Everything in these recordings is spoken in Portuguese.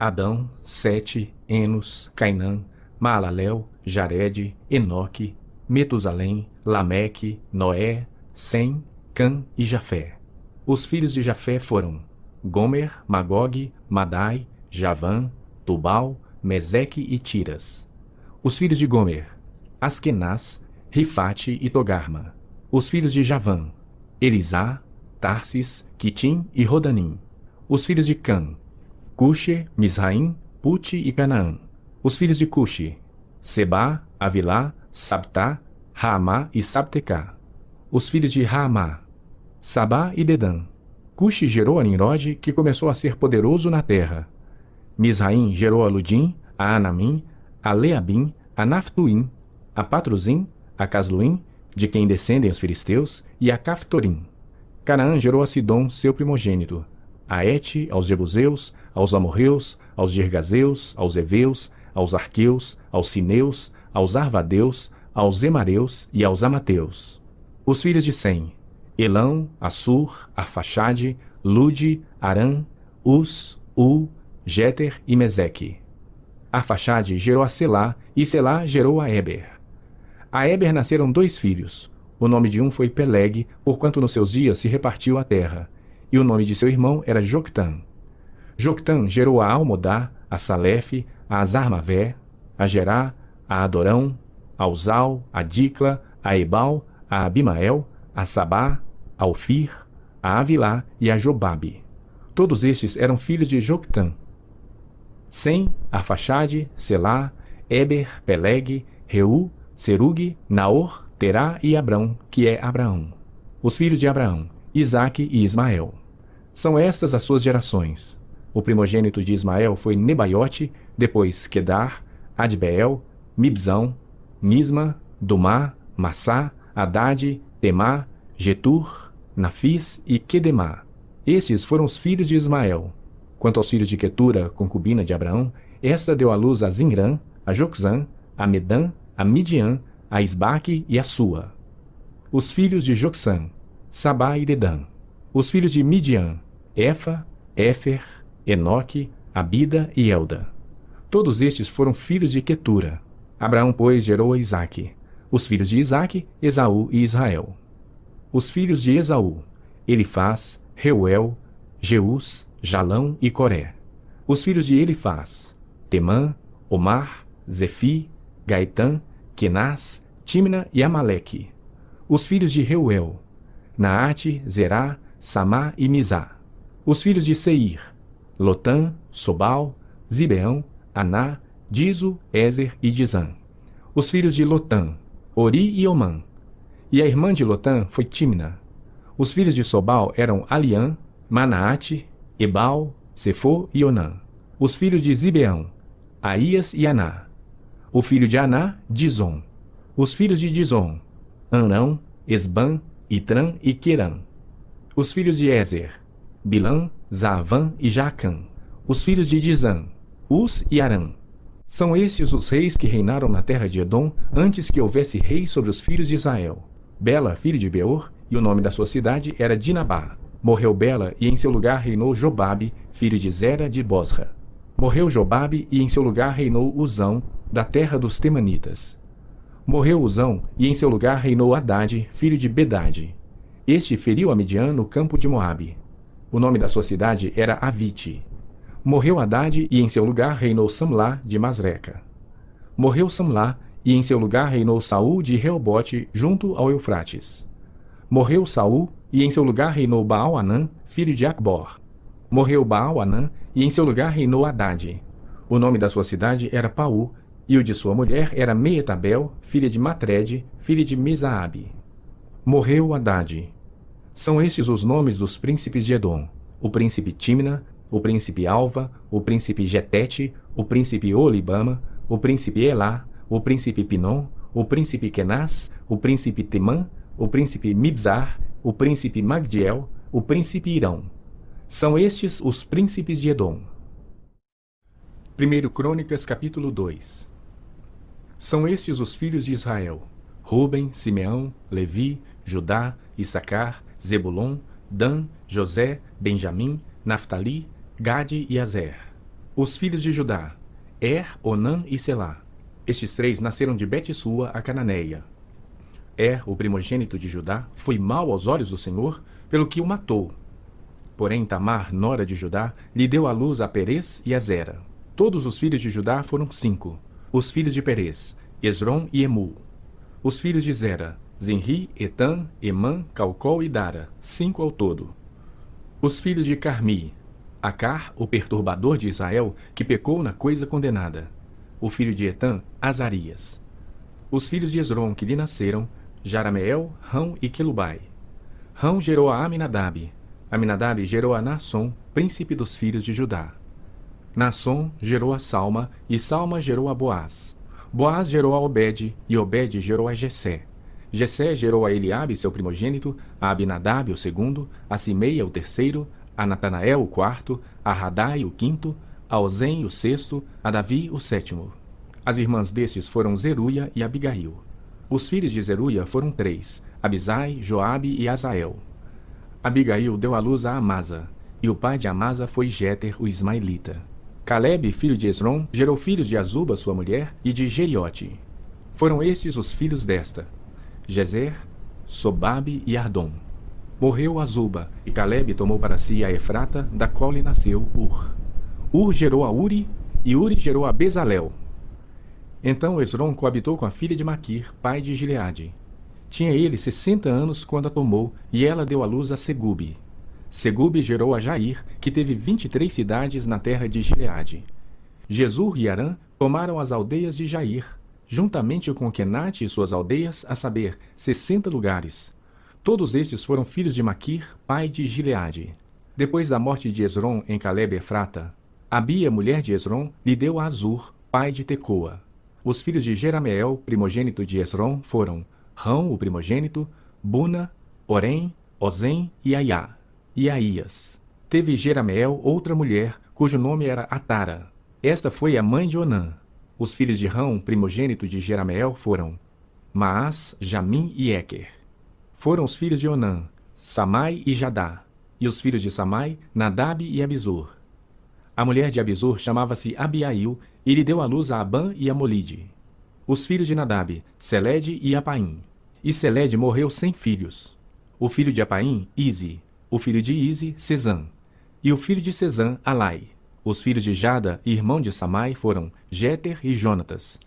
Adão, Sete, Enos, Cainã, Maalalel, Jared, Enoque, Metusalém, Lameque, Noé, Sem, Cã e Jafé. Os filhos de Jafé foram Gomer, Magog, Madai, Javã, Tubal, Meseque e Tiras. Os filhos de Gomer, Askenaz, Rifate e Togarma. Os filhos de Javã, Elisá, Tarsis, Quitim e Rodanim. Os filhos de Cã, Cuxe, Misraim, Pute e Canaã. Os filhos de Cuxe, Sebá, Avilá, Sabtá, Raamá e Sabtecá. Os filhos de Raamá, Sabá e Dedã. Cuxe gerou a Nimrode, que começou a ser poderoso na terra. Misraim gerou a Ludim, a Anamim, a Leabim, a Naftuim, a Patruzim, a Casluim, de quem descendem os filisteus, e a Caftorim. Canaã gerou a Sidom, seu primogênito, a Et, aos Jebuseus, aos Amorreus, aos Girgazeus, aos Eveus, aos Arqueus, aos Sineus, aos Arvadeus, aos Emareus e aos Amateus. Os filhos de Sem, Elão, Assur, Arfaxade, Lude, Arã, Us, Jeter e Meseque. Arfaxade gerou a Selá, e Selá gerou a Eber. A Eber nasceram 2 filhos. O nome de um foi Peleg, porquanto nos seus dias se repartiu a terra, e o nome de seu irmão era Joctã. Joctã gerou a Almodá, a Salefe, a Azarmavé, a Gerá, a Adorão, a Uzal, a Dicla, a Ebal, a Abimael, a Sabá, a Ofir, a Avilá e a Jobabe. Todos estes eram filhos de Joctã. Sem, Arfaxade, Selá, Eber, Peleg, Reu, Serug, Naor, Terá e Abrão, que é Abraão. Os filhos de Abraão, Isaque e Ismael. São estas as suas gerações. O primogênito de Ismael foi Nebaiote, depois Quedar, Adbeel, Mibzão, Misma, Dumá, Massá, Haddad, Temá, Getur, Nafis e Quedemá. Estes foram os filhos de Ismael. Quanto aos filhos de Quetura, concubina de Abraão, esta deu à luz a Zinrã, a Joxã, a Medã, a Midian, a Isbaque e a Sua. Os filhos de Joxã, Sabá e Dedã. Os filhos de Midian, Efa, Éfer, Enoque, Abida e Elda. Todos estes foram filhos de Quetura. Abraão, pois, gerou a Isaque. Os filhos de Isaque, Esaú e Israel. Os filhos de Esaú, Elifaz, Reuel, Jeus, Jalão e Coré. Os filhos de Elifaz, Temã, Omar, Zefi, Gaitã, Kenaz, Timna e Amaleque. Os filhos de Reuel, Naate, Zerá, Samá e Mizá. Os filhos de Seir, Lotã, Sobal, Zibeão, Aná, Dizo, Ezer e Dizã. Os filhos de Lotã, Ori e Omã. E a irmã de Lotã foi Timna. Os filhos de Sobal eram Aliã, Manaate, Ebal, Sefô e Onã. Os filhos de Zibeão, Aías e Aná. O filho de Aná, Dizon. Os filhos de Dizon, Anrão, Esbã, Itrã e Querã. Os filhos de Ezer, Bilã, Zaavã e Jacã. Os filhos de Dizã, Us e Arã. São estes os reis que reinaram na terra de Edom antes que houvesse rei sobre os filhos de Israel. Bela, filho de Beor, e o nome da sua cidade era Dinabá. Morreu Bela, e em seu lugar reinou Jobabe, filho de Zera de Bosra. Morreu Jobabe, e em seu lugar reinou Uzão, da terra dos Temanitas. Morreu Uzão, e em seu lugar reinou Haddad, filho de Bedade. Este feriu a Midian no campo de Moabe. O nome da sua cidade era Avite. Morreu Haddad, e em seu lugar reinou Samlá de Masreca. Morreu Samlá, e em seu lugar reinou Saul de Reobote, junto ao Eufrates. Morreu Saul, e em seu lugar reinou Baal-Anã, filho de Acbor. Morreu Baal-Anã, e em seu lugar reinou Haddad. O nome da sua cidade era Paú, e o de sua mulher era Meetabel, filha de Matred, filha de Mesaabe. Morreu Haddad. São estes os nomes dos príncipes de Edom: o príncipe Timna, o príncipe Alva, o príncipe Getete, o príncipe Olibama, o príncipe Elá, o príncipe Pinom, o príncipe Kenaz, o príncipe Temã, o príncipe Mibzar, o príncipe Magdiel, o príncipe Irão. São estes os príncipes de Edom. 1 Crônicas, capítulo 2. São estes os filhos de Israel: Ruben, Simeão, Levi, Judá, Issacar, Zebulon, Dan, José, Benjamim, Naftali, Gade e Azer. Os filhos de Judá: Onã e Selá. Estes três nasceram de Bet-sua, a cananeia. O primogênito de Judá, foi mau aos olhos do Senhor, pelo que o matou. Porém Tamar, nora de Judá, lhe deu à luz a Perez e a Zera. Todos os filhos de Judá foram 5. Os filhos de Perez: Esrom e Emu. Os filhos de Zera: Zinri, Etan, Emã, Calcol e Dara, 5 ao todo. Os filhos de Carmi: Acar, o perturbador de Israel, que pecou na coisa condenada. O filho de Etan: Azarias. Os filhos de Esrom que lhe nasceram: Jarameel, Rão e Quelubai. Rão gerou a Aminadab. Aminadab gerou a Naasson, príncipe dos filhos de Judá. Naasson gerou a Salma, e Salma gerou a Boaz. Boaz gerou a Obed, e Obed gerou a Jessé. Jessé gerou a Eliabe, seu primogênito, a Abinadab, o segundo, a Simeia, o terceiro, a Natanael, o quarto, a Radai, o quinto, a Ozem, o sexto, a Davi, o sétimo. As irmãs destes foram Zeruia e Abigail. Os filhos de Zeruia foram 3, Abisai, Joabe e Azael. Abigail deu à luz a Amasa, e o pai de Amasa foi Jéter, o ismaelita. Calebe, filho de Esrom, gerou filhos de Azuba, sua mulher, e de Jeriote. Foram estes os filhos desta: Jezer, Sobabe e Ardom. Morreu Azuba, e Calebe tomou para si a Efrata, da qual lhe nasceu Ur. Ur gerou a Uri, e Uri gerou a Bezalel. Então Esrom coabitou com a filha de Maquir, pai de Gileade. Tinha ele 60 anos quando a tomou, e ela deu à luz a Segube. Segube gerou a Jair, que teve 23 cidades na terra de Gileade. Jesur e Arã tomaram as aldeias de Jair, juntamente com Quenate e suas aldeias, a saber, 60 lugares. Todos estes foram filhos de Maquir, pai de Gileade. Depois da morte de Esrom em Calebe Efrata, Abia, mulher de Esrom, lhe deu a Azur, pai de Tecoa. Os filhos de Jerameel, primogênito de Esrom, foram Rão, o primogênito, Buna, Orém, Ozem e Aiá. E Aías. Teve Jerameel outra mulher, cujo nome era Atara. Esta foi a mãe de Onã. Os filhos de Rão, primogênito de Jerameel, foram Maás, Jamim e Eker. Foram os filhos de Onã, Samai e Jadá. E os filhos de Samai, Nadab e Abizur. A mulher de Abizur chamava-se Abiail, e lhe deu à luz a Abã e a Molide. Os filhos de Nadab, Selede e Apaim. E Selede morreu sem filhos. O filho de Apaim, Ize. O filho de Ize, Sezã. E o filho de Sezã, Alai. Os filhos de Jada, irmão de Samai, foram Jéter e Jonatas.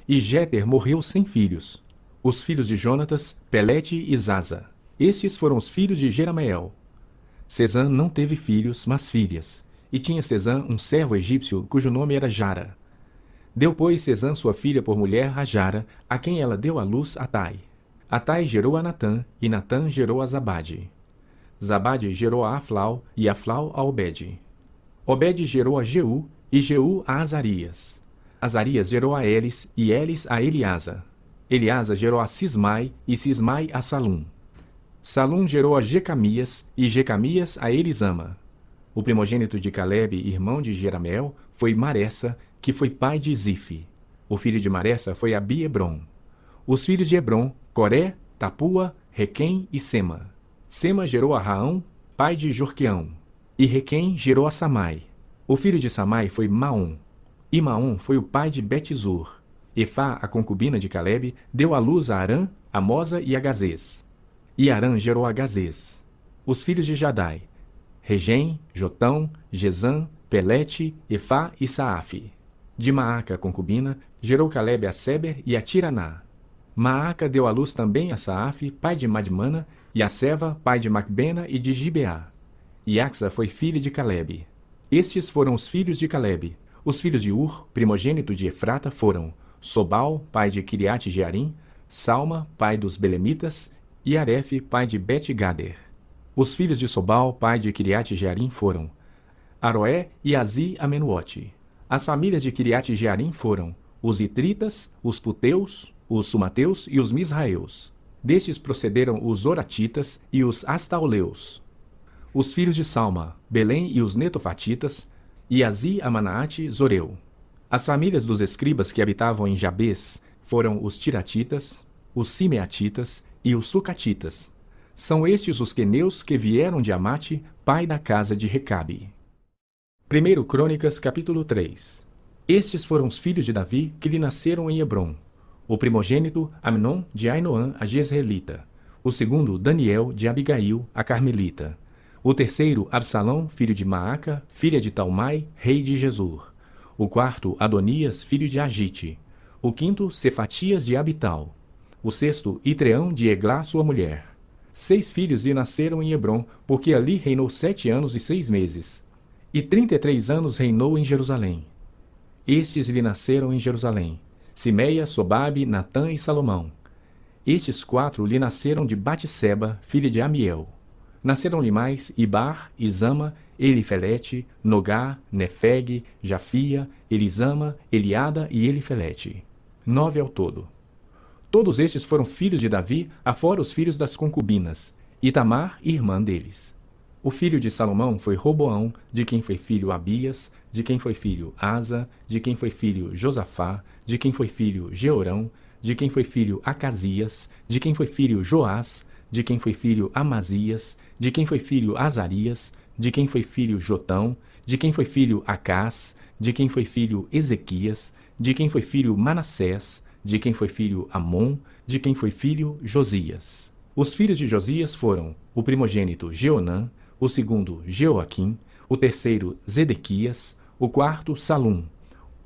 E Jéter morreu sem filhos. Os filhos de Jonatas, Pelete e Zaza. Estes foram os filhos de Jerameel. Sezã não teve filhos, mas filhas. E tinha Sezã um servo egípcio, cujo nome era Jara. Deu, pois, Sezã sua filha por mulher a Jara, a quem ela deu à luz Atai. Atai gerou a Natã, e Natã gerou a Zabade. Zabade gerou a Aflau, e Aflau a Obed. Obed gerou a Jeú, e Jeú a Azarias. Azarias gerou a Elis, e Elis a Eliasa. Eliasa gerou a Sismai, e Sismai a Salum. Salum gerou a Jecamias, e Jecamias a Elisama. O primogênito de Calebe, irmão de Jerameel, foi Maressa, que foi pai de Zife. O filho de Maressa foi Abi-Hebron. Os filhos de Hebron, Coré, Tapua, Requém e Sema. Sema gerou a Raão, pai de Jorqueão. E Requém gerou a Samai. O filho de Samai foi Maom. E Maom foi o pai de Bet-zur. Efá, a concubina de Calebe, deu à luz a Arã, a Mosa e a Gazês. E Arã gerou a Gazês. Os filhos de Jadai: Regem, Jotão, Gesã, Pelete, Efá e Saafe. De Maaca, a concubina, gerou Calebe a Seber e a Tiraná. Maaca deu à luz também a Saafe, pai de Madmana, e a Seva, pai de Macbena e de Gibeá. E Axa foi filha de Calebe. Estes foram os filhos de Calebe. Os filhos de Ur, primogênito de Efrata, foram Sobal, pai de Kiriate Jearim, Salma, pai dos Belemitas, e Arefe, pai de Bet-Gader. Os filhos de Sobal, pai de Kiriate Jearim, foram Aroé e Azi Amenuote. As famílias de Kiriate Jearim foram os Itritas, os Puteus, os Sumateus e os Misraeus. Destes procederam os Oratitas e os Astauleus. Os filhos de Salma, Belém e os Netofatitas, e Azi Amanaate Zoreu. As famílias dos escribas que habitavam em Jabes foram os Tiratitas, os Simeatitas e os Sucatitas. São estes os queneus que vieram de Amate, pai da casa de Recabe. 1 Crônicas, capítulo 3. Estes foram os filhos de Davi que lhe nasceram em Hebrom. O primogênito, Amnon, de Ainoã, a Jezreelita. O segundo, Daniel, de Abigail, a Carmelita. O terceiro, Absalão, filho de Maaca, filha de Talmai, rei de Gesur. O quarto, Adonias, filho de Agite. O quinto, Cefatias de Abital. O sexto, Itreão de Eglá, sua mulher. 6 filhos lhe nasceram em Hebrom, porque ali reinou 7 anos e 6 meses. E 33 anos reinou em Jerusalém. Estes lhe nasceram em Jerusalém: Simeia, Sobabe, Natã e Salomão. Estes 4 lhe nasceram de Batseba, filha de Amiel. Nasceram-lhe mais Ibar, Isama, Elifelete, Nogá, Nefeg, Jafia, Elisama, Eliada e Elifelete. 9 ao todo. Todos estes foram filhos de Davi, afora os filhos das concubinas, e Tamar, irmã deles. O filho de Salomão foi Roboão, de quem foi filho Abias, de quem foi filho Asa, de quem foi filho Josafá, de quem foi filho Jeorão, de quem foi filho Acasias, de quem foi filho Joás, de quem foi filho Amazias, de quem foi filho Azarias, de quem foi filho Jotão, de quem foi filho Acás, de quem foi filho Ezequias, de quem foi filho Manassés, de quem foi filho Amon, de quem foi filho Josias. Os filhos de Josias foram o primogênito Jeonã, o segundo Jeoaquim, o terceiro Zedequias, o quarto Salum.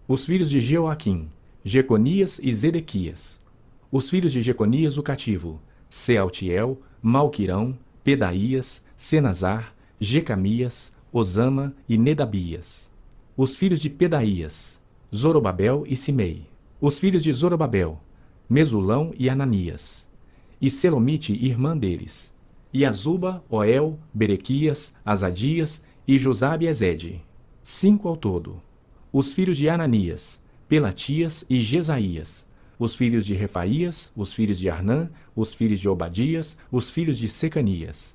Os filhos de Jeoaquim, Jeconias e Zedequias. Os filhos de Jeconias o cativo, Sealtiel, Malquirão, Pedaías, Senazar, Jecamias, Osama e Nedabias. Os filhos de Pedaías, Zorobabel e Simei. Os filhos de Zorobabel, Mesulão e Ananias. E Selomite, irmã deles. E Azuba, Oel, Berequias, Azadias e Josabe Ezede. 5 ao todo. Os filhos de Ananias, Pelatias e Jesaías. Os filhos de Refaías, os filhos de Arnã, os filhos de Obadias, os filhos de Secanias.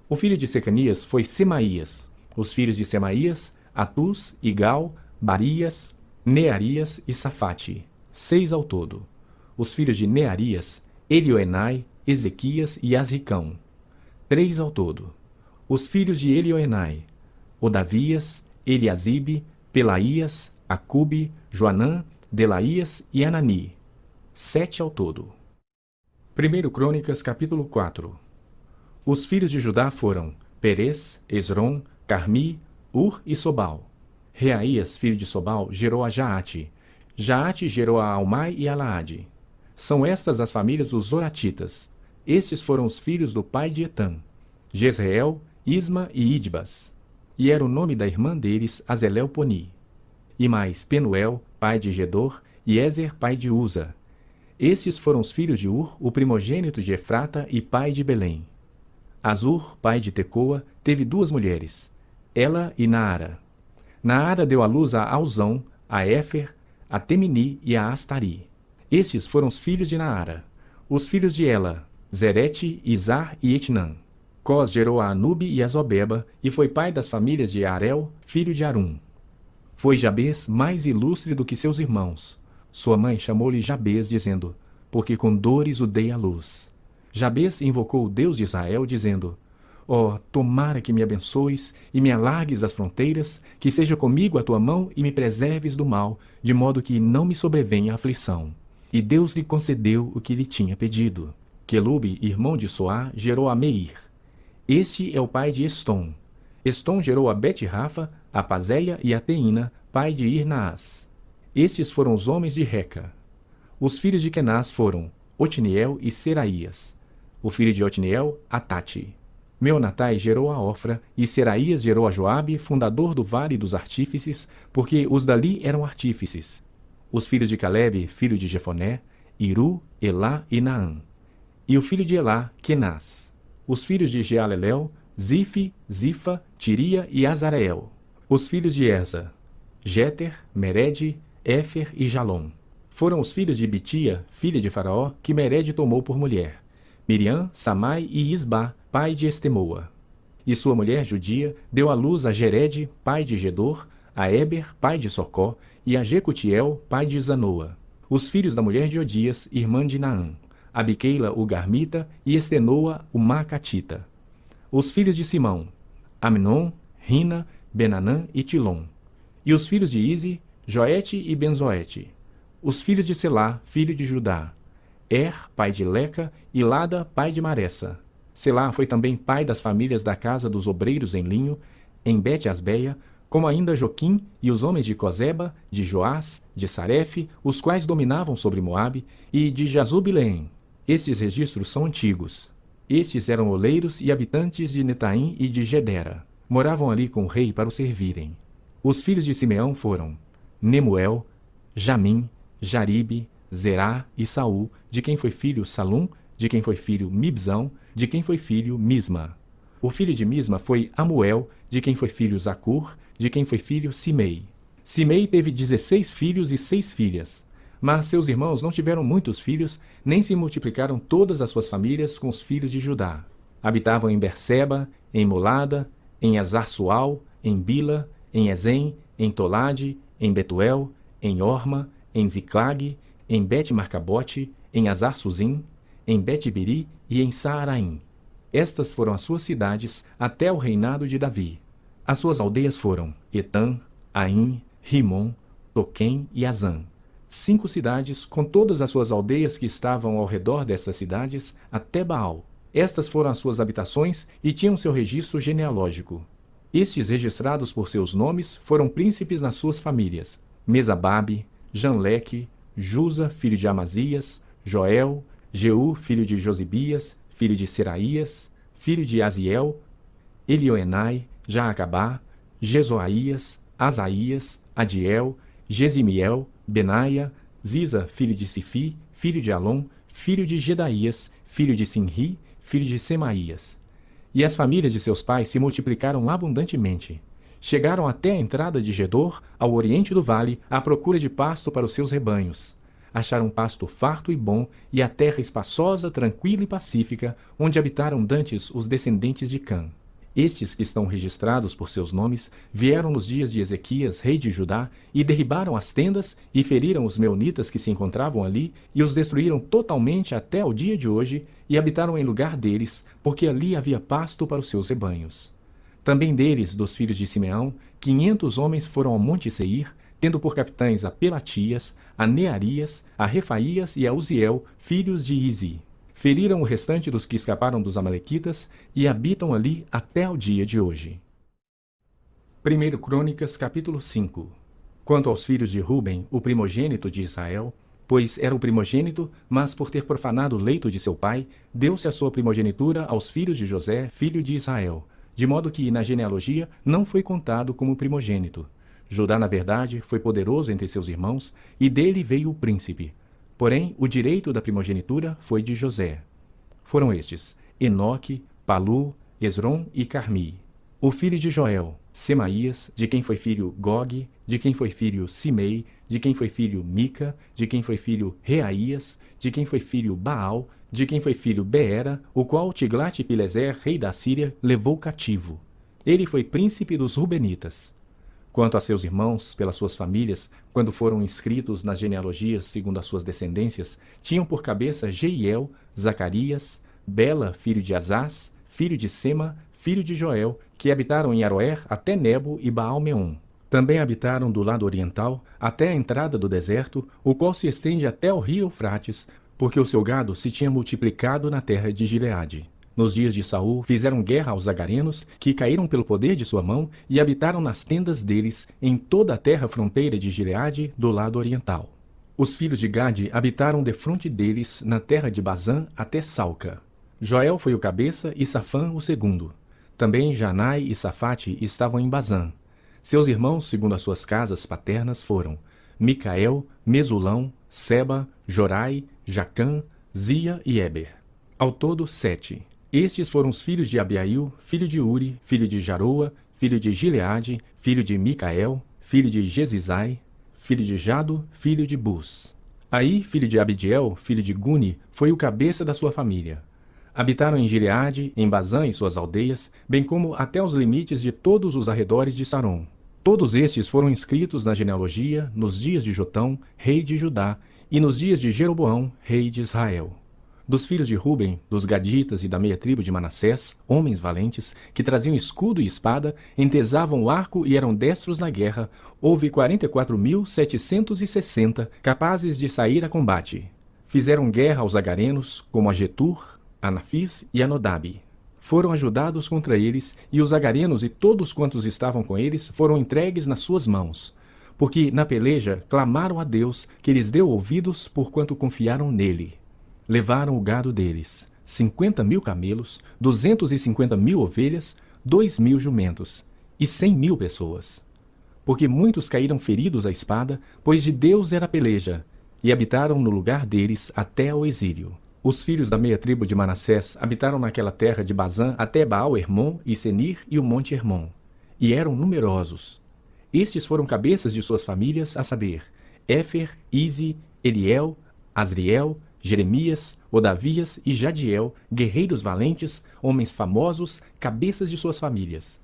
O filho de Secanias foi Semaías. Os filhos de Semaías, Atus, Igal, Barias, Nearias e Safate. 6 ao todo. Os filhos de Nearias, Elioenai, Ezequias e Asricão. 3 ao todo. Os filhos de Elioenai, Odavias, Eliasibe, Pelaías, Acube, Joanã, Delaías e Anani. 7 ao todo. 1 Crônicas, capítulo 4. Os filhos de Judá foram Perez, Esrom, Carmi, Ur e Sobal. Reaías, filho de Sobal, gerou a Jaate. Jaate gerou a Almai e a Laade. São estas as famílias dos Zoratitas. Estes foram os filhos do pai de Etã, Jezreel, Isma e Idbas. E era o nome da irmã deles, Azelelponi. E mais Penuel, pai de Gedor, e Ezer, pai de Uza. Estes foram os filhos de Ur, o primogênito de Efrata e pai de Belém. Azur, pai de Tecoa, teve 2 mulheres, Ela e Naara. Naara deu à luz a Alzão, a Éfer, a Temini e a Astari. Estes foram os filhos de Naara. Os filhos de Ela, Zerete, Izar e Etnã. Cós gerou a Anube e a Zobeba, e foi pai das famílias de Arel, filho de Arum. Foi Jabez mais ilustre do que seus irmãos. Sua mãe chamou-lhe Jabez, dizendo, porque com dores o dei à luz. Jabez invocou o Deus de Israel, dizendo, ó, tomara que me abençoes e me alargues as fronteiras, que seja comigo a tua mão e me preserves do mal, de modo que não me sobrevenha aflição. E Deus lhe concedeu o que lhe tinha pedido. Quelube, irmão de Soá, gerou a Meir. Este é o pai de Estom. Estom gerou a Bet-Rafa, a Pazéia e a Teína, pai de Irnaás. Estes foram os homens de Reca. Os filhos de Kenaz foram Otniel e Seraías. O filho de Otniel, Atate. Meonatai gerou a Ofra, e Seraías gerou a Joabe, fundador do Vale dos Artífices, porque os dali eram artífices. Os filhos de Calebe, filho de Jefoné, Iru, Elá e Naã. E o filho de Elá, Kenaz. Os filhos de Jealelel, Zife, Zifa, Tiria e Azareel. Os filhos de Eza, Jeter, Mered, Éfer e Jalom. Foram os filhos de Bitia, filha de Faraó, que Mered tomou por mulher. Miriam, Samai e Isbá, pai de Estemoa. E sua mulher judia deu à luz a Jered, pai de Gedor, a Eber, pai de Socó, e a Jecutiel, pai de Zanoa. Os filhos da mulher de Odias, irmã de Naã, Abiqueila o Garmita e Estenoa o Macatita. Os filhos de Simão, Amnon, Rina, Benanã e Tilom. E os filhos de Ize, Joete e Benzoete. Os filhos de Selá, filho de Judá. Pai de Leca, e Lada, pai de Maressa. Selá foi também pai das famílias da casa dos obreiros em linho, em Bet-Asbeia, como ainda Joquim e os homens de Cozeba, de Joás, de Sarefe, os quais dominavam sobre Moabe, e de Jazub-Leém. Estes registros são antigos. Estes eram oleiros e habitantes de Netaim e de Gedera. Moravam ali com o rei para o servirem. Os filhos de Simeão foram Nemuel, Jamim, Jaribe, Zerá e Saul, de quem foi filho Salum, de quem foi filho Mibzão, de quem foi filho Misma. O filho de Misma foi Amuel, de quem foi filho Zacur, de quem foi filho Simei. Simei teve 16 filhos e 6 filhas. Mas seus irmãos não tiveram muitos filhos, nem se multiplicaram todas as suas famílias com os filhos de Judá. Habitavam em Berseba, em Molada, em Azar-Sual, em Bila, em Ezem, em Tolade, em Betuel, em Orma, em Ziclag, em Bet-Marcabote, em Azar-Suzim, em Bet-Biri e em Saaraim. Estas foram as suas cidades até o reinado de Davi. As suas aldeias foram Etã, Aim, Rimon, Toquém e Azã. 5 cidades, com todas as suas aldeias que estavam ao redor destas cidades, até Baal. Estas foram as suas habitações e tinham seu registro genealógico. Estes registrados por seus nomes foram príncipes nas suas famílias: Mesababe, Janleque, Jusa, filho de Amazias, Joel, Jeú, filho de Josibias, filho de Seraías, filho de Aziel, Elioenai, Jaacabá, Jezoaías, Asaías, Adiel, Gesimiel, Benaia, Ziza, filho de Sifi, filho de Alom, filho de Gedaías, filho de Sinri, filho de Semaías. E as famílias de seus pais se multiplicaram abundantemente. Chegaram até a entrada de Gedor, ao oriente do vale, à procura de pasto para os seus rebanhos. Acharam pasto farto e bom, e a terra espaçosa, tranquila e pacífica, onde habitaram dantes os descendentes de Cã. Estes que estão registrados por seus nomes vieram nos dias de Ezequias, rei de Judá, e derribaram as tendas e feriram os meunitas que se encontravam ali e os destruíram totalmente até o dia de hoje e habitaram em lugar deles, porque ali havia pasto para os seus rebanhos. Também deles, dos filhos de Simeão, 500 homens foram ao monte Seir, tendo por capitães a Pelatias, a Nearias, a Refaías e a Uziel, filhos de Izi. Feriram o restante dos que escaparam dos amalequitas e habitam ali até o dia de hoje. 1 Crônicas, capítulo 5. Quanto aos filhos de Ruben, o primogênito de Israel, pois era o primogênito, mas por ter profanado o leito de seu pai, deu-se a sua primogenitura aos filhos de José, filho de Israel, de modo que na genealogia não foi contado como primogênito. Judá, na verdade, foi poderoso entre seus irmãos, e dele veio o príncipe. Porém, o direito da primogenitura foi de José. Foram estes: Enoque, Palu, Esrom e Carmi. O filho de Joel, Semaías, de quem foi filho Gog, de quem foi filho Simei, de quem foi filho Mica, de quem foi filho Reaías, de quem foi filho Baal, de quem foi filho Beera, o qual Tiglat-Pileser, rei da Síria, levou cativo. Ele foi príncipe dos Rubenitas. Quanto a seus irmãos, pelas suas famílias, quando foram inscritos nas genealogias segundo as suas descendências, tinham por cabeça Jeiel, Zacarias, Bela, filho de Azaz, filho de Sema, filho de Joel, que habitaram em Aroer até Nebo e Baal-Meon. Também habitaram do lado oriental, até a entrada do deserto, o qual se estende até o rio Eufrates, porque o seu gado se tinha multiplicado na terra de Gileade. Nos dias de Saul, fizeram guerra aos agarenos, que caíram pelo poder de sua mão, e habitaram nas tendas deles, em toda a terra fronteira de Gileade, do lado oriental. Os filhos de Gade habitaram defronte deles, na terra de Bazã, até Salca. Joel foi o cabeça e Safã o segundo. Também Janai e Safate estavam em Bazã. Seus irmãos, segundo as suas casas paternas, foram Micael, Mesulão, Seba, Jorai, Jacã, Zia e Eber. Ao todo, 7. Estes foram os filhos de Abiail, filho de Uri, filho de Jaroa, filho de Gileade, filho de Micael, filho de Jesizai, filho de Jado, filho de Bus. Aí, filho de Abidiel, filho de Guni, foi o cabeça da sua família. Habitaram em Gileade, em Bazã e suas aldeias, bem como até os limites de todos os arredores de Saron. Todos estes foram inscritos na genealogia nos dias de Jotão, rei de Judá, e nos dias de Jeroboão, rei de Israel. Dos filhos de Ruben, dos gaditas e da meia tribo de Manassés, homens valentes, que traziam escudo e espada, entesavam o arco e eram destros na guerra, houve 44.760 capazes de sair a combate. Fizeram guerra aos agarenos, como a Getur, a Nafis e a Nodabe. Foram ajudados contra eles, e os agarenos e todos quantos estavam com eles foram entregues nas suas mãos. Porque na peleja clamaram a Deus, que lhes deu ouvidos porquanto confiaram nele. Levaram o gado deles, 50.000 camelos, 250.000 ovelhas, 2.000 jumentos, e 100.000 pessoas. Porque muitos caíram feridos à espada, pois de Deus era a peleja, e habitaram no lugar deles até ao exílio. Os filhos da meia tribo de Manassés habitaram naquela terra de Bazã até Baal-Hermon e Senir e o monte Hermon, e eram numerosos. Estes foram cabeças de suas famílias, a saber, Éfer, Ize, Eliel, Asriel, Jeremias, Odavias e Jadiel, guerreiros valentes, homens famosos, cabeças de suas famílias.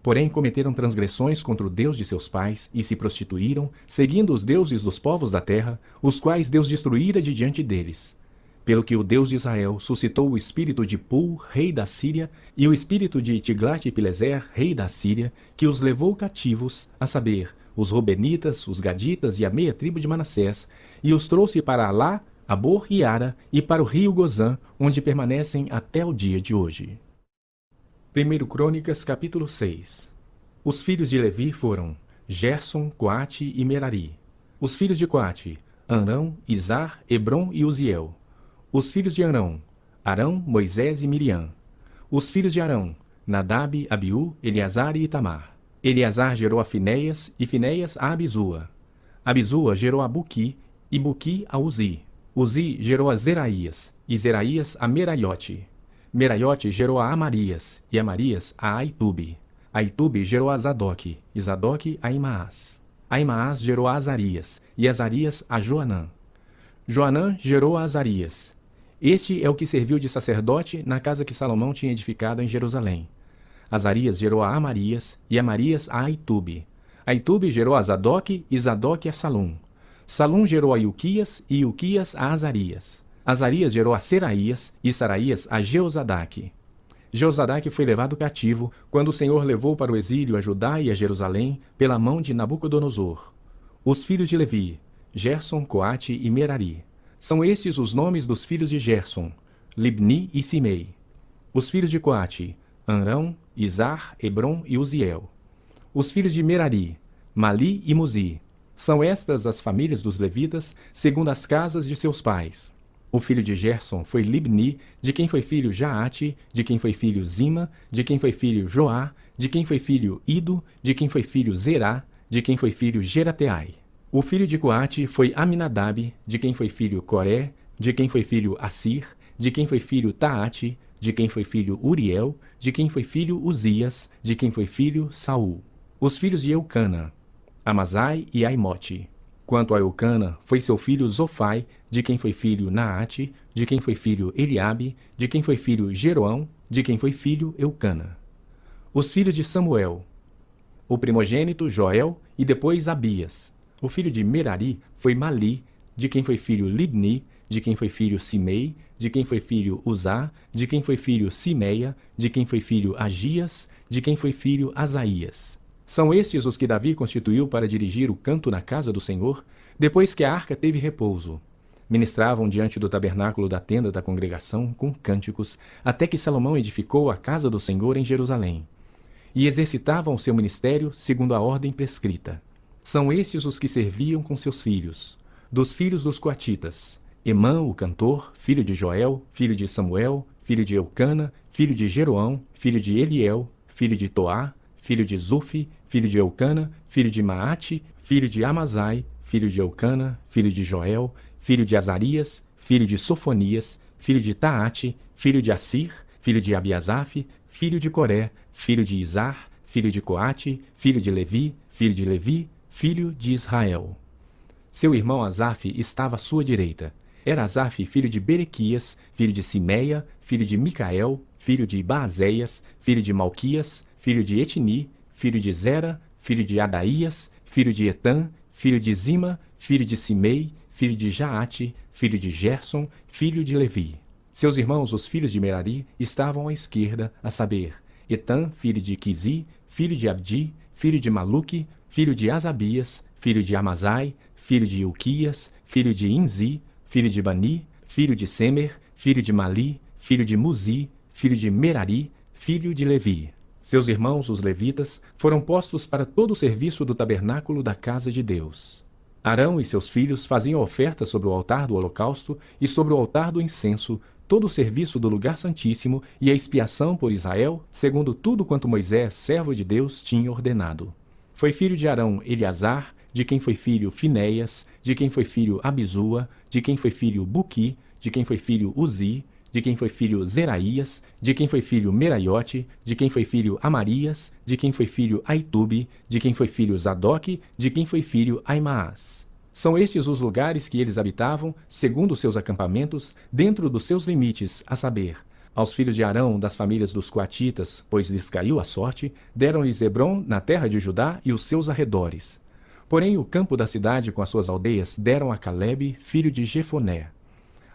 Porém cometeram transgressões contra o Deus de seus pais e se prostituíram, seguindo os deuses dos povos da terra, os quais Deus destruíra de diante deles. Pelo que o Deus de Israel suscitou o espírito de Pul, rei da Síria, e o espírito de Tiglat-Pileser, rei da Síria, que os levou cativos, a saber, os Robenitas, os Gaditas e a meia tribo de Manassés, e os trouxe para Alá, Abor e Ara, e para o rio Gozã, onde permanecem até o dia de hoje. 1 Crônicas, capítulo 6. Os filhos de Levi foram Gerson, Coate e Merari. Os filhos de Coate, Arão, Izar, Hebron e Uziel. Os filhos de Arão, Arão, Moisés e Miriam. Os filhos de Arão, Nadab, Abiú, Eleazar e Itamar. Eleazar gerou a Finéias, e Finéias a Abizua. Abizua gerou a Buqui, e Buqui a Uzi. Uzi gerou a Zeraías, e Zeraías a Meraiote. Meraiote gerou a Amarias, e Amarias a Aitube. Aitube gerou a Zadoque, e Zadoque a Imaás. Imaás gerou a Azarias, e Azarias a Joanã. Joanã gerou a Azarias. Este é o que serviu de sacerdote na casa que Salomão tinha edificado em Jerusalém. Azarias gerou a Amarias, e Amarias a Aitube. Aitube gerou a Zadoque, e Zadoque a Salum. Salum gerou a Ilquias, e Ilquias a Azarias. Azarias gerou a Seraías, e Saraías a Jeozadaque. Jeozadaque foi levado cativo quando o Senhor levou para o exílio a Judá e a Jerusalém pela mão de Nabucodonosor. Os filhos de Levi, Gerson, Coate e Merari. São estes os nomes dos filhos de Gerson, Libni e Simei. Os filhos de Coate, Arão, Izar, Hebron e Uziel. Os filhos de Merari, Mali e Muzi. São estas as famílias dos levitas, segundo as casas de seus pais. O filho de Gerson foi Libni, de quem foi filho Jaate, de quem foi filho Zima, de quem foi filho Joá, de quem foi filho Ido, de quem foi filho Zerá, de quem foi filho Gerateai. O filho de Coate foi Aminadab, de quem foi filho Coré, de quem foi filho Assir, de quem foi filho Taate, de quem foi filho Uriel, de quem foi filho Uzias, de quem foi filho Saul. Os filhos de Eucana, Amazai e Aimote. Quanto a Eucana, foi seu filho Zofai, de quem foi filho Naate, de quem foi filho Eliabe, de quem foi filho Jeroão, de quem foi filho Eucana. Os filhos de Samuel, o primogênito Joel e depois Abias. O filho de Merari foi Mali, de quem foi filho Libni, de quem foi filho Simei, de quem foi filho Uzá, de quem foi filho Simeia, de quem foi filho Agias, de quem foi filho Asaías. São estes os que Davi constituiu para dirigir o canto na casa do Senhor, depois que a arca teve repouso. Ministravam diante do tabernáculo da tenda da congregação com cânticos, até que Salomão edificou a casa do Senhor em Jerusalém. E exercitavam o seu ministério segundo a ordem prescrita. São estes os que serviam com seus filhos. Dos filhos dos coatitas, Emã, o cantor, filho de Joel, filho de Samuel, filho de Eucana, filho de Jeroão, filho de Eliel, filho de Toá, filho de Zufi, filho de Eucana, filho de Maate, filho de Amazai, filho de Eucana, filho de Joel, filho de Azarias, filho de Sofonias, filho de Taate, filho de Assir, filho de Abiasaf, filho de Coré, filho de Izar, filho de Coate, filho de Levi, filho de Israel. Seu irmão Asaf estava à sua direita. Era Asaf filho de Berequias, filho de Simeia, filho de Micael, filho de Baazéias, filho de Malquias, filho de Etni, filho de Zera, filho de Adaías, filho de Etã, filho de Zima, filho de Simei, filho de Jaate, filho de Gerson, filho de Levi. Seus irmãos, os filhos de Merari, estavam à esquerda, a saber, Etan, filho de Quisi, filho de Abdi, filho de Maluque, filho de Asabias, filho de Amazai, filho de Uquias, filho de Inzi, filho de Bani, filho de Semer, filho de Mali, filho de Muzi, filho de Merari, filho de Levi. Seus irmãos, os levitas, foram postos para todo o serviço do tabernáculo da casa de Deus. Arão e seus filhos faziam oferta sobre o altar do holocausto e sobre o altar do incenso, todo o serviço do lugar santíssimo e a expiação por Israel, segundo tudo quanto Moisés, servo de Deus, tinha ordenado. Foi filho de Arão Eleazar, de quem foi filho Finéias, de quem foi filho Abisua, de quem foi filho Buqui, de quem foi filho Uzi, de quem foi filho Zeraías, de quem foi filho Meraiote, de quem foi filho Amarias, de quem foi filho Aitube, de quem foi filho Zadoque, de quem foi filho Aimaas. São estes os lugares que eles habitavam, segundo os seus acampamentos, dentro dos seus limites, a saber, aos filhos de Arão, das famílias dos coatitas, pois lhes caiu a sorte, deram-lhes Hebrom na terra de Judá e os seus arredores. Porém, o campo da cidade com as suas aldeias deram a Calebe, filho de Jefoné.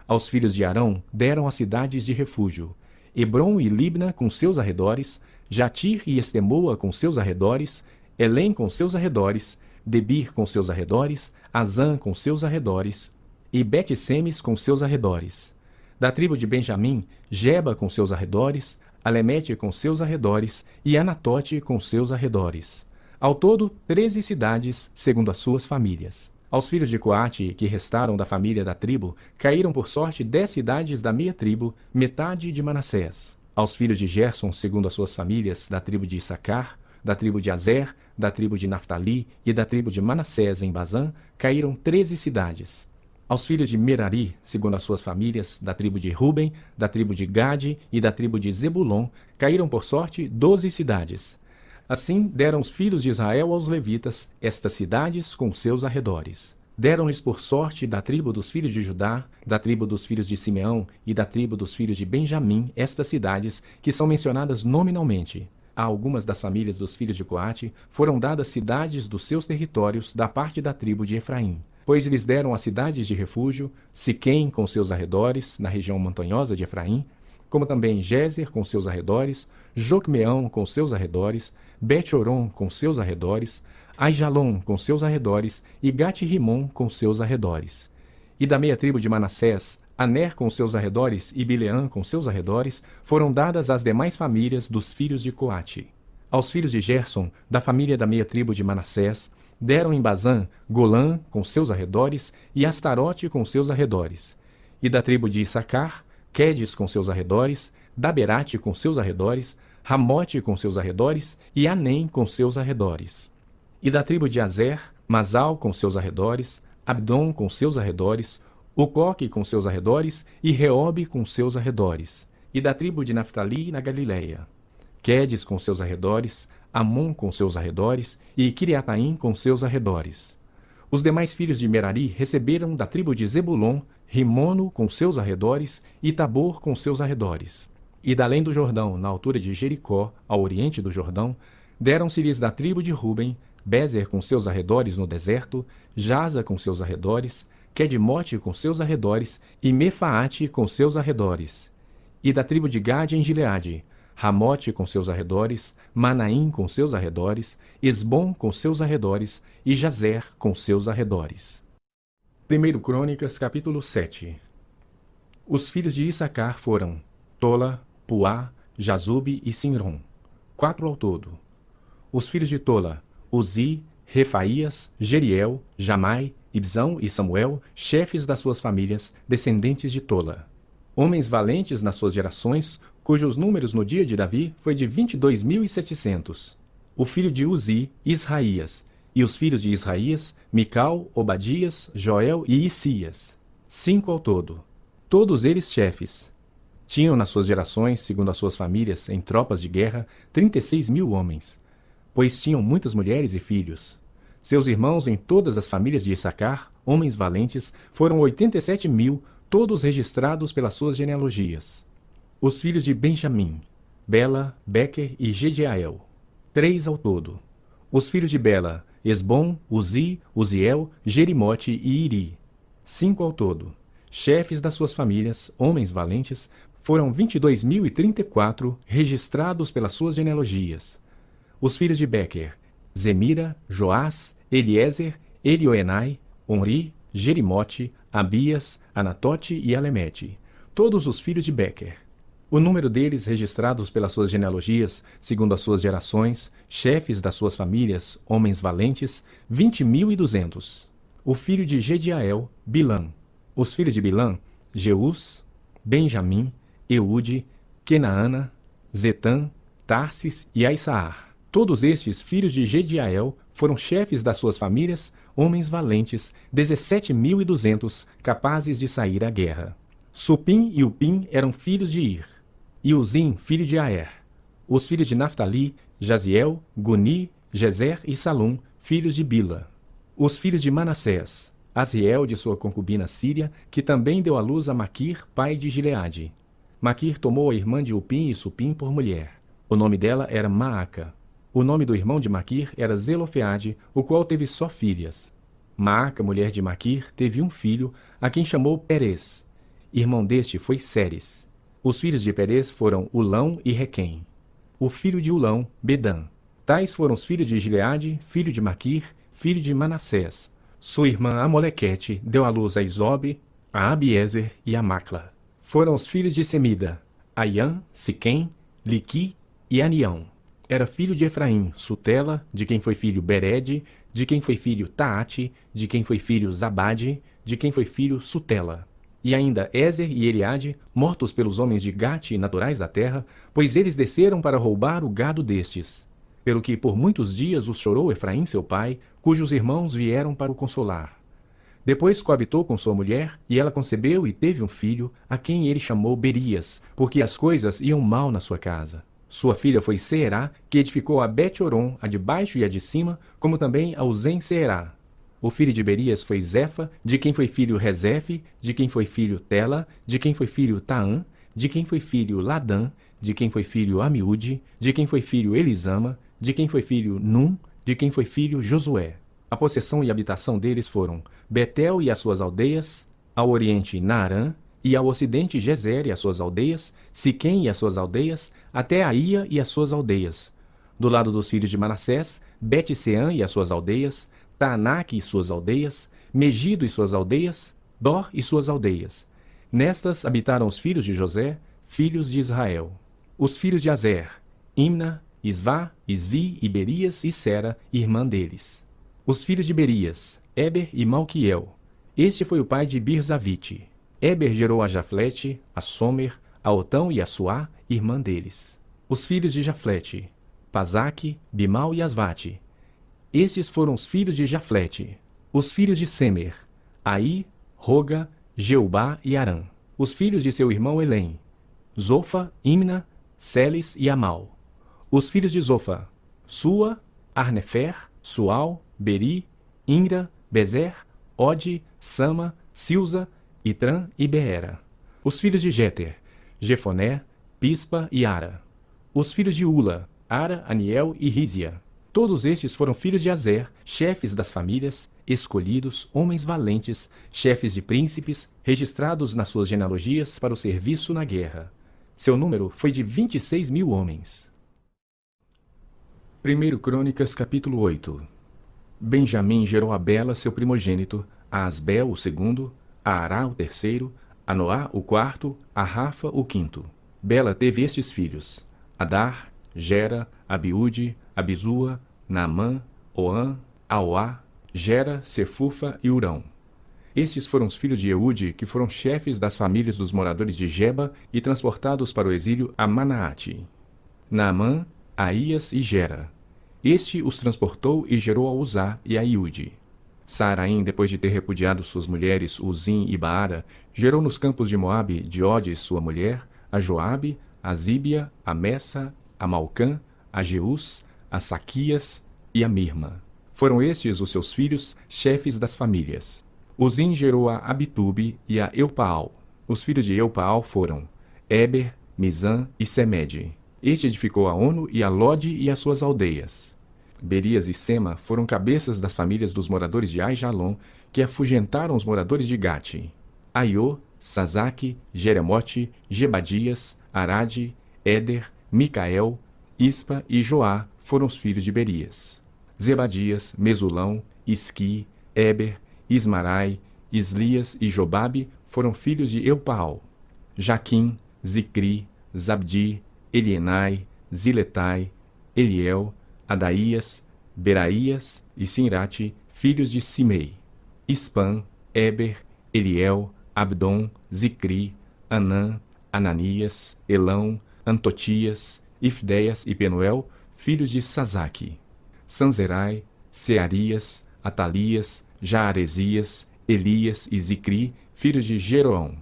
Aos filhos de Arão deram as cidades de refúgio, Hebrom e Libna com seus arredores, Jatir e Estemoa com seus arredores, Elém com seus arredores, Debir com seus arredores, Azã com seus arredores, e Bet-Semes com seus arredores. Da tribo de Benjamim, Geba com seus arredores, Alemete com seus arredores, e Anatote com seus arredores. Ao todo, 13 cidades, segundo as suas famílias. Aos filhos de Coate, que restaram da família da tribo, caíram por sorte 10 cidades da meia tribo, metade de Manassés. Aos filhos de Gerson, segundo as suas famílias, da tribo de Issacar, da tribo de Azer, da tribo de Naftali e da tribo de Manassés em Bazã, caíram 13 cidades. Aos filhos de Merari, segundo as suas famílias, da tribo de Ruben, da tribo de Gade e da tribo de Zebulon, caíram por sorte 12 cidades. Assim deram os filhos de Israel aos levitas estas cidades com seus arredores. Deram-lhes por sorte da tribo dos filhos de Judá, da tribo dos filhos de Simeão e da tribo dos filhos de Benjamim estas cidades, que são mencionadas nominalmente. A algumas das famílias dos filhos de Coate foram dadas cidades dos seus territórios da parte da tribo de Efraim, pois lhes deram as cidades de refúgio, Siquém com seus arredores, na região montanhosa de Efraim, como também Gézer com seus arredores, Jocmeão com seus arredores, Bet-Horon com seus arredores, Aijalon com seus arredores e Gate-Rimon com seus arredores. E da meia tribo de Manassés, Aner com seus arredores e Bileã com seus arredores, foram dadas às demais famílias dos filhos de Coate. Aos filhos de Gerson, da família da meia tribo de Manassés, deram em Bazã Golã com seus arredores e Astarote com seus arredores. E da tribo de Issacar, Quedes com seus arredores, Daberate com seus arredores, Ramote com seus arredores e Anem com seus arredores. E da tribo de Azer, Masal com seus arredores, Abdom com seus arredores, Ucoque com seus arredores e Reobe com seus arredores. E da tribo de Naftali na Galileia, Quedes com seus arredores, Amon com seus arredores e Kiriataim com seus arredores. Os demais filhos de Merari receberam da tribo de Zebulon, Rimono com seus arredores e Tabor com seus arredores. E da além do Jordão, na altura de Jericó, ao oriente do Jordão, deram-se-lhes da tribo de Ruben, Bezer com seus arredores no deserto, Jaza com seus arredores, Quedmote com seus arredores e Mefaate com seus arredores. E da tribo de Gade em Gileade, Ramote com seus arredores, Manaim com seus arredores, Esbom com seus arredores e Jazer com seus arredores. 1 Crônicas, capítulo 7. Os filhos de Issacar foram Tola, Puá, Jazube e Sinrom, 4 ao todo. Os filhos de Tola, Uzi, Refaías, Jeriel, Jamai, Ibzão e Samuel, chefes das suas famílias, descendentes de Tola. Homens valentes nas suas gerações, cujos números no dia de Davi foi de 22.700. O filho de Uzi, Israías, e os filhos de Israías, Mical, Obadias, Joel e Isias, 5 ao todo. Todos eles chefes. Tinham nas suas gerações, segundo as suas famílias, em tropas de guerra, 36.000 homens, pois tinham muitas mulheres e filhos. Seus irmãos em todas as famílias de Issacar, homens valentes, foram 87.000, todos registrados pelas suas genealogias. Os filhos de Benjamim, Bela, Bequer e Gediael, 3 ao todo. Os filhos de Bela, Esbom, Uzi, Uziel, Jerimote e Iri, 5 ao todo. chefes das suas famílias, homens valentes, foram 22.034 registrados pelas suas genealogias. Os filhos de Bequer: Zemira, Joás, Eliezer, Elioenai, Onri, Jerimote, Abias, Anatote e Alemete, todos os filhos de Bequer. O número deles registrados pelas suas genealogias, segundo as suas gerações, chefes das suas famílias, homens valentes, 20.200. O filho de Gediael, Bilã. Os filhos de Bilã: Jeus, Benjamim, Eude, Kenaana, Zetã, Tarsis e Aissaar. Todos estes filhos de Gediael foram chefes das suas famílias, homens valentes, 17.200, capazes de sair à guerra. Supim e Upim eram filhos de Ir, e Uzim, filho de Aer. Os filhos de Naftali: Jaziel, Guni, Jezer e Salum, filhos de Bila. Os filhos de Manassés: Aziel, de sua concubina Síria, que também deu à luz a Maquir, pai de Gileade. Maquir tomou a irmã de Upim e Supim por mulher. O nome dela era Maaca. O nome do irmão de Maquir era Zelofeade, o qual teve só filhas. Maaca, mulher de Maquir, teve um filho, a quem chamou Perez. Irmão deste foi Seres. Os filhos de Perez foram Ulão e Requém. O filho de Ulão, Bedã. Tais foram os filhos de Gileade, filho de Maquir, filho de Manassés. Sua irmã Amolequete deu à luz a Isobe, a Abiezer e a Macla. Foram os filhos de Semida: Aiã, Siquém, Liqui e Anião. Era filho de Efraim, Sutela, de quem foi filho Bered, de quem foi filho Taate, de quem foi filho Zabade, de quem foi filho Sutela. E ainda Ézer e Eliade, mortos pelos homens de Gate, naturais da terra, pois eles desceram para roubar o gado destes. Pelo que por muitos dias os chorou Efraim seu pai, cujos irmãos vieram para o consolar. Depois coabitou com sua mulher, e ela concebeu e teve um filho, a quem ele chamou Berias, porque as coisas iam mal na sua casa. Sua filha foi Seerá, que edificou a Bet-Oron, a de baixo e a de cima, como também a Uzem-Seerá. O filho de Berias foi Zefa, de quem foi filho Rezefe, de quem foi filho Tela, de quem foi filho Taã, de quem foi filho Ladã, de quem foi filho Amiúde, de quem foi filho Elisama, de quem foi filho Num, de quem foi filho Josué. A possessão e habitação deles foram Betel e as suas aldeias, ao oriente Naarã, e ao ocidente Gezer e as suas aldeias, Siquém e as suas aldeias, até Aía e as suas aldeias. Do lado dos filhos de Manassés, Bet-Seã e as suas aldeias, Taanaque e suas aldeias, Megido e suas aldeias, Dor e suas aldeias. Nestas habitaram os filhos de José, filhos de Israel. Os filhos de Azer: Imna, Isvá, Isvi e Berias e Sera, irmã deles. Os filhos de Berias: Eber e Malquiel. Este foi o pai de Birzavite. Eber gerou a Jaflete, a Somer, a Otão e a Suá, irmã deles. Os filhos de Jaflete: Pazaque, Bimal e Asvate. Estes foram os filhos de Jaflete. Os filhos de Semer: Aí, Roga, Jeubá e Arã. Os filhos de seu irmão Elém: Zofa, Imna, Seles e Amal. Os filhos de Zofa: Sua, Arnefer, Sual, Beri, Ingra, Bezer, Ode, Sama, Silza, Itrã e Beera. Os filhos de Jeter: Jefoné, Pispa e Ara. Os filhos de Ula: Ara, Aniel e Rízia. Todos estes foram filhos de Azer, chefes das famílias, escolhidos, homens valentes, chefes de príncipes, registrados nas suas genealogias para o serviço na guerra. Seu número foi de 26.000 homens. 1 Crônicas, capítulo 8. Benjamim gerou a Bela, seu primogênito, a Asbel, o segundo, a Ará, o terceiro, a Noá, o quarto, a Rafa, o quinto. Bela teve estes filhos: Adar, Gera, Abiúde, Abizua, Naamã, Oã, Aoá, Gera, Sefufa e Urão. Estes foram os filhos de Eude, que foram chefes das famílias dos moradores de Geba e transportados para o exílio a Manaate. Naamã, Aías e Gera. Este os transportou e gerou a Uzá e a Iude. Saaraim, depois de ter repudiado suas mulheres Uzim e Baara, gerou nos campos de Moabe de Ode, sua mulher, a Joabe, a Zíbia, a Messa, a Malcã, a Jeus, a Saquias e a Mirma. Foram estes os seus filhos, chefes das famílias. Uzim gerou a Abitube e a Eupaal. Os filhos de Eupaal foram Eber, Mizã e Semede. Este edificou a Ono e a Lode e as suas aldeias. Berias e Sema foram cabeças das famílias dos moradores de Aijalon, que afugentaram os moradores de Gate. Aiô, Sazaque, Jeremote, Gebadias, Arade, Éder, Micael, Ispa e Joá foram os filhos de Berias. Zebadias, Mesulão, Isqui, Éber, Ismarai, Islias e Jobabe foram filhos de Eupaal. Jaquim, Zicri, Zabdi, Elienai, Ziletai, Eliel, Adaías, Beraías e Sinrate, filhos de Simei. Ispan, Éber, Eliel, Abdon, Zicri, Anã, Ananias, Elão, Antotias, Ifdeias e Penuel, filhos de Sazaque. Sanzerai, Searias, Atalias, Jaaresias, Elias e Zicri, filhos de Jeroão.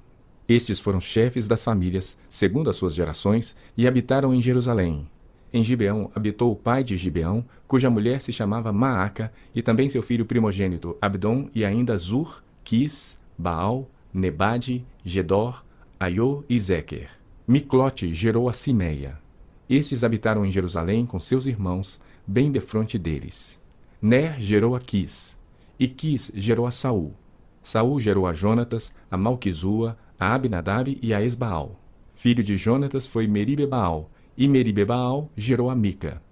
Estes foram chefes das famílias, segundo as suas gerações, e habitaram em Jerusalém. Em Gibeão habitou o pai de Gibeão, cuja mulher se chamava Maaca, e também seu filho primogênito Abdon, e ainda Zur, Quis, Baal, Nebade, Gedor, Aiô e Zequer. Miclote gerou a Simeia. Estes habitaram em Jerusalém com seus irmãos, bem defronte deles. Ner gerou a Quis, e Quis gerou a Saul. Saul gerou a Jonatas, a Malquizua, a Abinadab e a Esbaal. Filho de Jonatas foi Meribebaal, e Meribebaal gerou a Mica.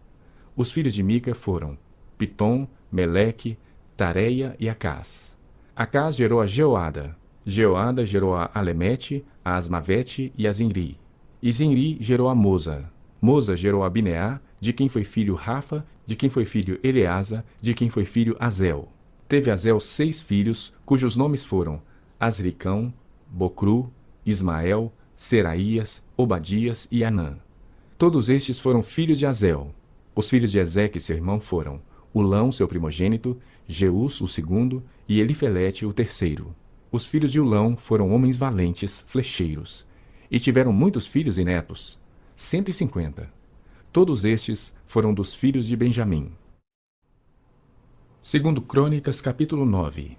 Os filhos de Mica foram Pitom, Meleque, Tareia e Acás. Acás gerou a Jeoada. Jeoada gerou a Alemete, a Asmavete e a Zinri. E Zinri gerou a Moza. Moza gerou a Bineá, de quem foi filho Rafa, de quem foi filho Eleasa, de quem foi filho Azel. Teve Azel 6 filhos, cujos nomes foram Asricão, Bocru, Ismael, Seraías, Obadias e Anã. Todos estes foram filhos de Azel. Os filhos de Ezeque, seu irmão, foram Ulão, seu primogênito, Jeus, o segundo, e Elifelete, o terceiro. Os filhos de Ulão foram homens valentes, flecheiros, e tiveram muitos filhos e netos, 150. Todos estes foram dos filhos de Benjamim. Segundo Crônicas, capítulo 9.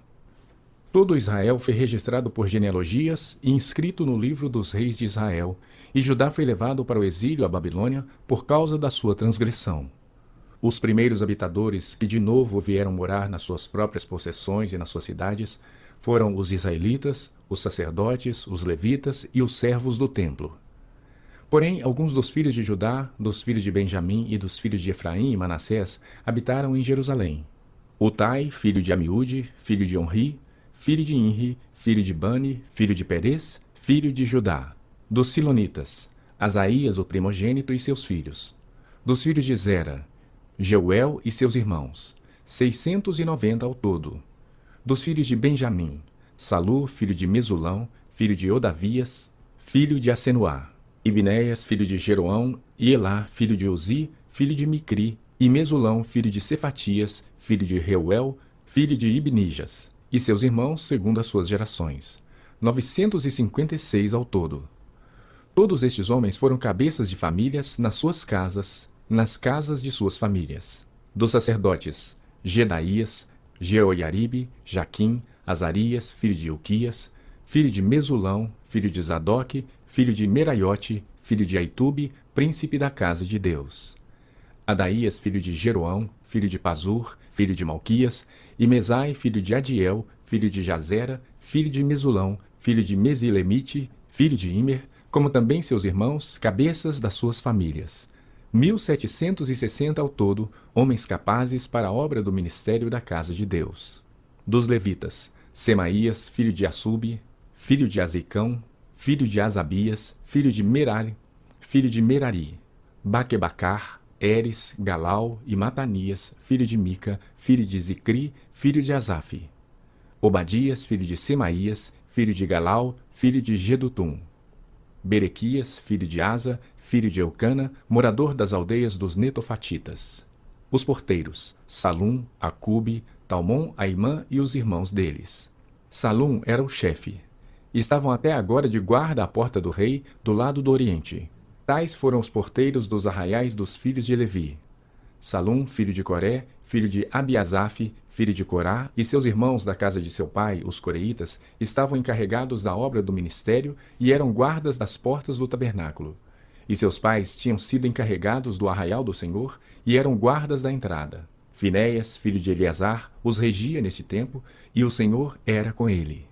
Todo Israel foi registrado por genealogias e inscrito no livro dos reis de Israel, e Judá foi levado para o exílio à Babilônia por causa da sua transgressão. Os primeiros habitadores que de novo vieram morar nas suas próprias possessões e nas suas cidades foram os israelitas, os sacerdotes, os levitas e os servos do templo. Porém, alguns dos filhos de Judá, dos filhos de Benjamim e dos filhos de Efraim e Manassés habitaram em Jerusalém. Utai, filho de Amiúde, filho de Onri, filho de Inri, filho de Bani, filho de Perez, filho de Judá. Dos Silonitas, Asaías, o primogênito, e seus filhos. Dos filhos de Zera, Jeuel e seus irmãos, 690 ao todo. Dos filhos de Benjamim, Salu, filho de Mesulão, filho de Odavias, filho de Asenuá. Ibnéias, filho de Jeroão, e Elá, filho de Uzi, filho de Micri, e Mesulão, filho de Cefatias, filho de Reuel, filho de Ibnijas, e seus irmãos, segundo as suas gerações, 956 ao todo. Todos estes homens foram cabeças de famílias nas suas casas, nas casas de suas famílias. Dos sacerdotes, Gedaías, Jeoiaribe, Jaquim, Azarias, filho de Ilquias, filho de Mesulão, filho de Zadoque, filho de Meraiote, filho de Aitube, príncipe da casa de Deus. Adaías, filho de Jeroão, filho de Pazur, filho de Malquias, e Mesai, filho de Adiel, filho de Jazera, filho de Mesulão, filho de Mesilemite, filho de Imer, como também seus irmãos, cabeças das suas famílias. 1760 ao todo, homens capazes para a obra do ministério da casa de Deus. Dos levitas, Semaías, filho de Assube, filho de Azicão, filho de Asabias, filho de Merari, filho de Merari, Baquebacar, Eres, Galau e Matanias, filho de Mica, filho de Zicri, filho de Asaf. Obadias, filho de Semaías, filho de Galau, filho de Gedutum. Berequias, filho de Asa, filho de Eucana, morador das aldeias dos Netofatitas. Os porteiros, Salum, Acube, Talmon, Aimã e os irmãos deles. Salum era o chefe. Estavam até agora de guarda à porta do rei, do lado do oriente. Tais foram os porteiros dos arraiais dos filhos de Levi. Salum, filho de Coré, filho de Abiasaf, filho de Corá, e seus irmãos da casa de seu pai, os coreitas, estavam encarregados da obra do ministério e eram guardas das portas do tabernáculo. E seus pais tinham sido encarregados do arraial do Senhor e eram guardas da entrada. Finéias, filho de Eleazar, os regia nesse tempo, e o Senhor era com ele.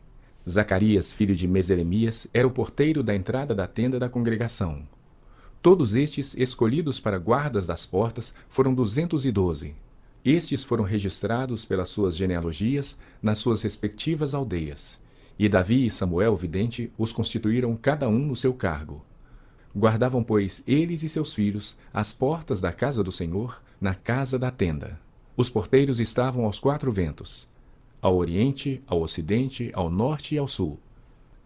Zacarias, filho de Meselemias, era o porteiro da entrada da tenda da congregação. Todos estes, escolhidos para guardas das portas, foram 212. Estes foram registrados pelas suas genealogias nas suas respectivas aldeias. E Davi e Samuel, vidente, os constituíram cada um no seu cargo. Guardavam, pois, eles e seus filhos as portas da casa do Senhor, na casa da tenda. Os porteiros estavam aos 4 ventos, ao oriente, ao ocidente, ao norte e ao sul.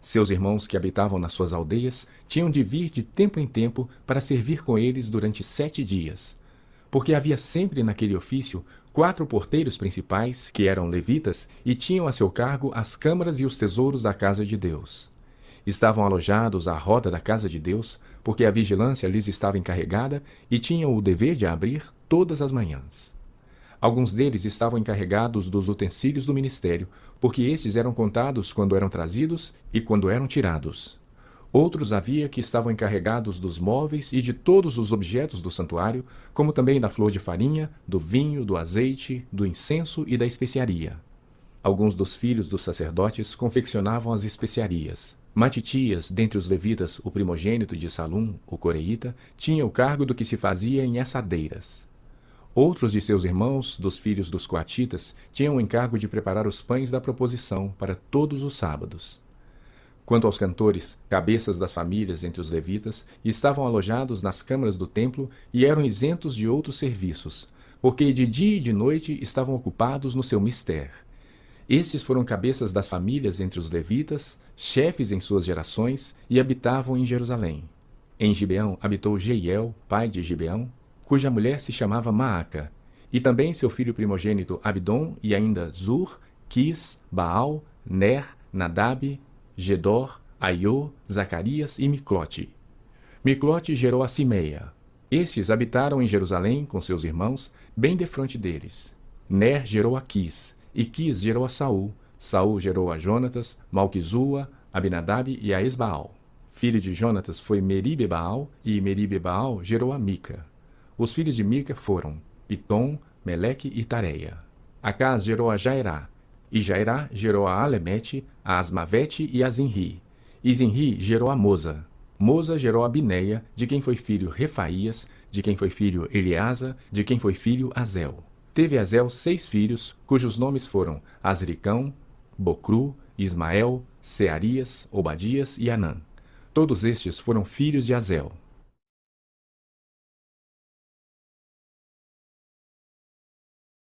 Seus irmãos que habitavam nas suas aldeias tinham de vir de tempo em tempo para servir com eles durante 7 dias, porque havia sempre naquele ofício 4 porteiros principais, que eram levitas, e tinham a seu cargo as câmaras e os tesouros da casa de Deus. Estavam alojados à roda da casa de Deus, porque a vigilância lhes estava encarregada e tinham o dever de abrir todas as manhãs. Alguns deles estavam encarregados dos utensílios do ministério, porque estes eram contados quando eram trazidos e quando eram tirados. Outros havia que estavam encarregados dos móveis e de todos os objetos do santuário, como também da flor de farinha, do vinho, do azeite, do incenso e da especiaria. Alguns dos filhos dos sacerdotes confeccionavam as especiarias. Matitias, dentre os levitas, o primogênito de Salum, o coreíta, tinha o cargo do que se fazia em assadeiras. Outros de seus irmãos, dos filhos dos coatitas, tinham o encargo de preparar os pães da proposição para todos os sábados. Quanto aos cantores, cabeças das famílias entre os levitas, estavam alojados nas câmaras do templo e eram isentos de outros serviços, porque de dia e de noite estavam ocupados no seu mistério. Estes foram cabeças das famílias entre os levitas, chefes em suas gerações, e habitavam em Jerusalém. Em Gibeão habitou Jeiel, pai de Gibeão, cuja mulher se chamava Maaca, e também seu filho primogênito Abidom, e ainda Zur, Quis, Baal, Ner, Nadab, Gedor, Aiô, Zacarias e Miclote. Miclote gerou a Simeia. Estes habitaram em Jerusalém com seus irmãos, bem defronte deles. Ner gerou a Quis, e Quis gerou a Saul. Saul gerou a Jonatas, Malquizua, Abinadab e a Esbaal. Filho de Jonatas foi Meribe-Baal, e Meribe-Baal gerou a Mica. Os filhos de Mica foram Pitom, Meleque e Tareia. Acás gerou a Jairá, e Jairá gerou a Alemete, a Asmavete e a Zinri. E Zinri gerou a Moza. Moza gerou a Bineia, de quem foi filho Refaías, de quem foi filho Eleasa, de quem foi filho Azel. Teve Azel 6 filhos, cujos nomes foram Azricão, Bocru, Ismael, Searias, Obadias e Anã. Todos estes foram filhos de Azel.